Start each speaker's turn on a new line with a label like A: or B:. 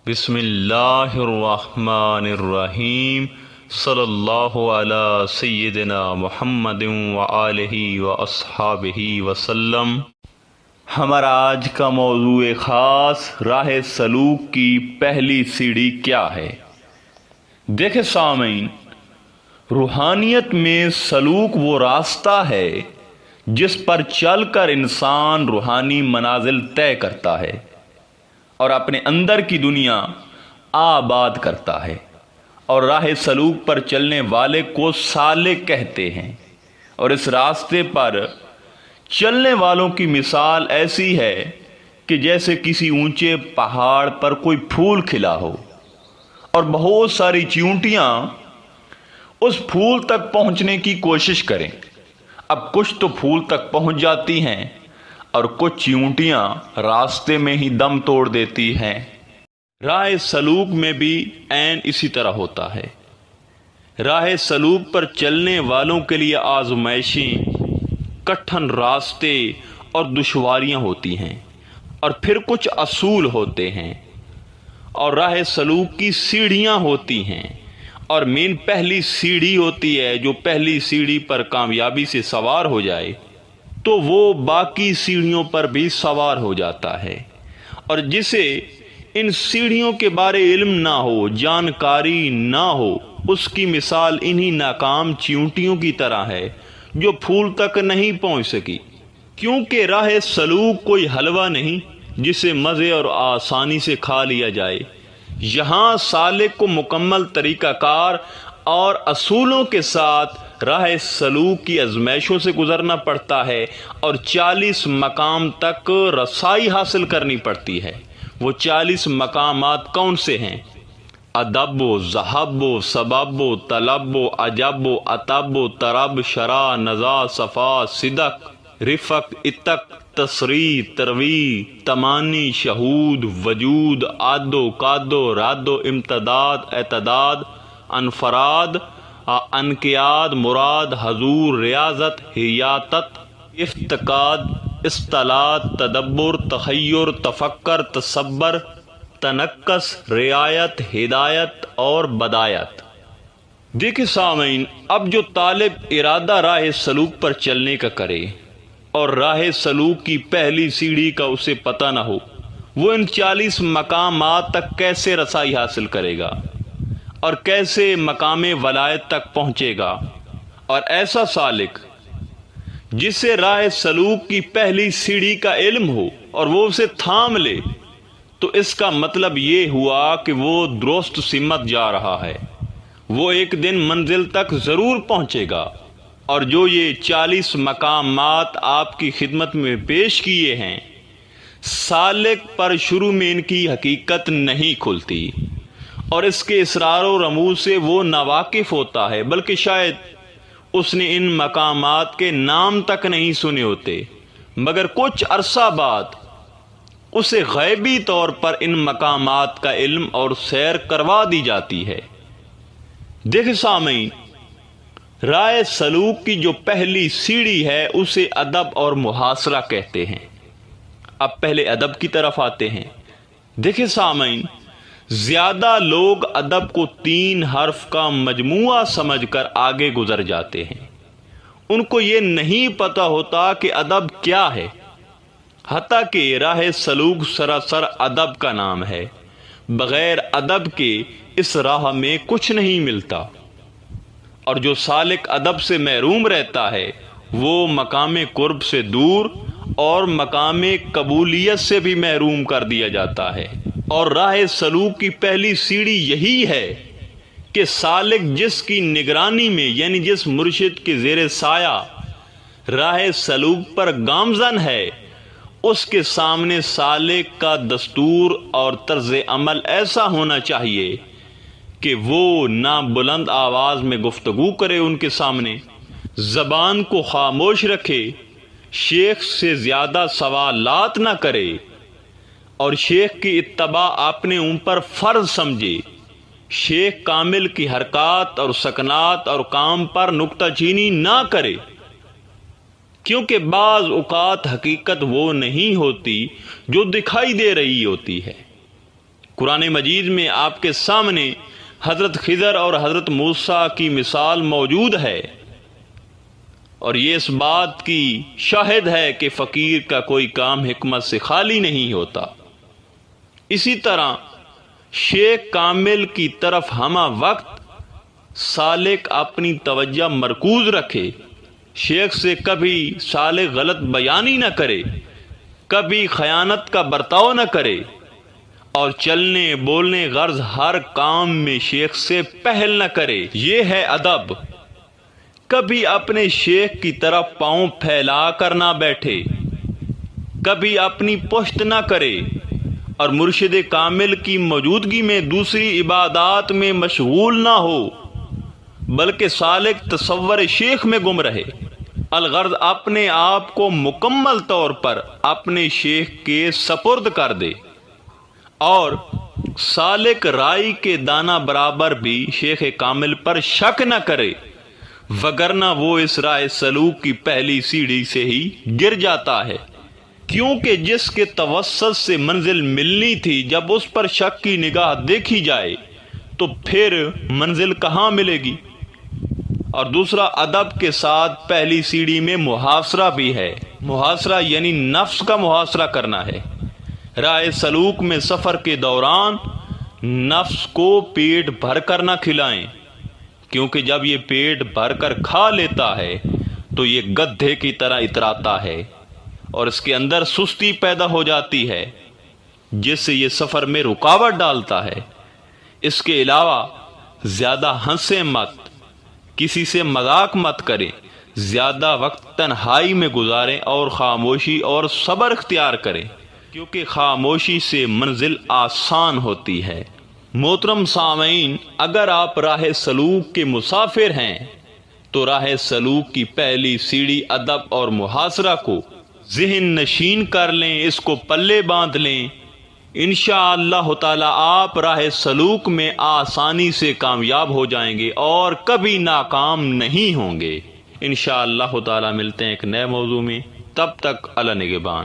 A: بسم اللہ الرحمن الرحیم صلی اللہ علی سیدنا محمد وآلہ واصحابہ وسلم۔ ہمارا آج کا موضوع خاص راہ سلوک کی پہلی سیڑھی کیا ہے۔ دیکھیں سامعین، روحانیت میں سلوک وہ راستہ ہے جس پر چل کر انسان روحانی منازل طے کرتا ہے اور اپنے اندر کی دنیا آباد کرتا ہے، اور راہ سلوک پر چلنے والے کو سالک کہتے ہیں۔ اور اس راستے پر چلنے والوں کی مثال ایسی ہے کہ جیسے کسی اونچے پہاڑ پر کوئی پھول کھلا ہو اور بہت ساری چیونٹیاں اس پھول تک پہنچنے کی کوشش کریں۔ اب کچھ تو پھول تک پہنچ جاتی ہیں اور کچھ چیونٹیاں راستے میں ہی دم توڑ دیتی ہیں۔ راہ سلوک میں بھی عین اسی طرح ہوتا ہے۔ راہ سلوک پر چلنے والوں کے لیے آزمائشیں، کٹھن راستے اور دشواریاں ہوتی ہیں، اور پھر کچھ اصول ہوتے ہیں، اور راہ سلوک کی سیڑھیاں ہوتی ہیں، اور مین پہلی سیڑھی ہوتی ہے۔ جو پہلی سیڑھی پر کامیابی سے سوار ہو جائے تو وہ باقی سیڑھیوں پر بھی سوار ہو جاتا ہے، اور جسے ان سیڑھیوں کے بارے علم نہ ہو، جانکاری نہ ہو، اس کی مثال انہی ناکام چیونٹیوں کی طرح ہے جو پھول تک نہیں پہنچ سکی، کیونکہ راہ سلوک کوئی حلوہ نہیں جسے مزے اور آسانی سے کھا لیا جائے۔ یہاں سالک کو مکمل طریقہ کار اور اصولوں کے ساتھ راہ سلوک کی آزمائشوں سے گزرنا پڑتا ہے، اور 40 مقام تک رسائی حاصل کرنی پڑتی ہے۔ وہ 40 مقامات کون سے ہیں؟ ادب و ذہب و سبب و طلب و عجب و عطب و طرب، شرع، نزا، صفا، صدق، رفق، اتق، تصریح، ترویع، تمانی، شہود، وجود، عد و قد و رد و امتداد، اعتداد، انفراد، انقیاد، مراد، حضور، ریاضت، حیاتت، افتقاد، اصطلاح، تدبر، تخیر، تفکر، تصبر، تنکس، رعایت، ہدایت اور بدایت۔ دیکھیں سامعین، اب جو طالب ارادہ راہ سلوک پر چلنے کا کرے اور راہ سلوک کی پہلی سیڑھی کا اسے پتہ نہ ہو، وہ ان 40 مقامات تک کیسے رسائی حاصل کرے گا اور کیسے مقام ولایت تک پہنچے گا؟ اور ایسا سالک جسے راہ سلوک کی پہلی سیڑھی کا علم ہو اور وہ اسے تھام لے، تو اس کا مطلب یہ ہوا کہ وہ درست سمت جا رہا ہے، وہ ایک دن منزل تک ضرور پہنچے گا۔ اور جو یہ 40 مقامات آپ کی خدمت میں پیش کیے ہیں، سالک پر شروع میں ان کی حقیقت نہیں کھلتی، اور اس کے اسرار و رموز سے وہ ناواقف ہوتا ہے، بلکہ شاید اس نے ان مقامات کے نام تک نہیں سنے ہوتے، مگر کچھ عرصہ بعد اسے غیبی طور پر ان مقامات کا علم اور سیر کروا دی جاتی ہے۔ دیکھیں سامعین، راہ سلوک کی جو پہلی سیڑھی ہے اسے ادب اور محاصرہ کہتے ہیں۔ اب پہلے ادب کی طرف آتے ہیں۔ دیکھیں سامعین، زیادہ لوگ ادب کو 3 حرف کا مجموعہ سمجھ کر آگے گزر جاتے ہیں۔ ان کو یہ نہیں پتہ ہوتا کہ ادب کیا ہے، حتیٰ کہ راہ سلوک سراسر ادب کا نام ہے۔ بغیر ادب کے اس راہ میں کچھ نہیں ملتا، اور جو سالک ادب سے محروم رہتا ہے وہ مقام قرب سے دور اور مقام قبولیت سے بھی محروم کر دیا جاتا ہے۔ اور راہ سلوک کی پہلی سیڑھی یہی ہے کہ سالک جس کی نگرانی میں، یعنی جس مرشد کے زیر سایہ راہ سلوک پر گامزن ہے، اس کے سامنے سالک کا دستور اور طرز عمل ایسا ہونا چاہیے کہ وہ نہ بلند آواز میں گفتگو کرے ان کے سامنے، زبان کو خاموش رکھے، شیخ سے زیادہ سوالات نہ کرے، اور شیخ کی اتباع اپنے اوپر فرض سمجھے، شیخ کامل کی حرکات اور سکنات اور کام پر نکتہ چینی نہ کرے، کیونکہ بعض اوقات حقیقت وہ نہیں ہوتی جو دکھائی دے رہی ہوتی ہے۔ قرآن مجید میں آپ کے سامنے حضرت خضر اور حضرت موسیٰ کی مثال موجود ہے، اور یہ اس بات کی شاہد ہے کہ فقیر کا کوئی کام حکمت سے خالی نہیں ہوتا۔ اسی طرح شیخ کامل کی طرف ہمہ وقت سالک اپنی توجہ مرکوز رکھے، شیخ سے کبھی سالک غلط بیانی نہ کرے، کبھی خیانت کا برتاؤ نہ کرے، اور چلنے بولنے غرض ہر کام میں شیخ سے پہل نہ کرے۔ یہ ہے ادب۔ کبھی اپنے شیخ کی طرف پاؤں پھیلا کر نہ بیٹھے، کبھی اپنی پشت نہ کرے، اور مرشد کامل کی موجودگی میں دوسری عبادات میں مشغول نہ ہو، بلکہ سالک تصور شیخ میں گم رہے، الغرض اپنے آپ کو مکمل طور پر اپنے شیخ کے سپرد کر دے، اور سالک رائی کے دانہ برابر بھی شیخ کامل پر شک نہ کرے، وگرنہ وہ اس راہ سلوک کی پہلی سیڑھی سے ہی گر جاتا ہے، کیونکہ جس کے توسط سے منزل ملنی تھی جب اس پر شک کی نگاہ دیکھی جائے تو پھر منزل کہاں ملے گی۔ اور دوسرا، ادب کے ساتھ پہلی سیڑھی میں محاصرہ بھی ہے۔ محاصرہ یعنی نفس کا محاصرہ کرنا ہے۔ راہ سلوک میں سفر کے دوران نفس کو پیٹ بھر کر نہ کھلائیں، کیونکہ جب یہ پیٹ بھر کر کھا لیتا ہے تو یہ گدھے کی طرح اتراتا ہے اور اس کے اندر سستی پیدا ہو جاتی ہے، جس سے یہ سفر میں رکاوٹ ڈالتا ہے۔ اس کے علاوہ زیادہ ہنسیں مت، کسی سے مذاق مت کریں، زیادہ وقت تنہائی میں گزاریں اور خاموشی اور صبر اختیار کریں، کیونکہ خاموشی سے منزل آسان ہوتی ہے۔ محترم سامعین، اگر آپ راہ سلوک کے مسافر ہیں تو راہ سلوک کی پہلی سیڑھی ادب اور محاصرہ کو ذہن نشین کر لیں، اس کو پلے باندھ لیں۔ انشاءاللہ تعالی آپ راہ سلوک میں آسانی سے کامیاب ہو جائیں گے اور کبھی ناکام نہیں ہوں گے۔ انشاءاللہ تعالی ملتے ہیں ایک نئے موضوع میں، تب تک اللہ نگہبان۔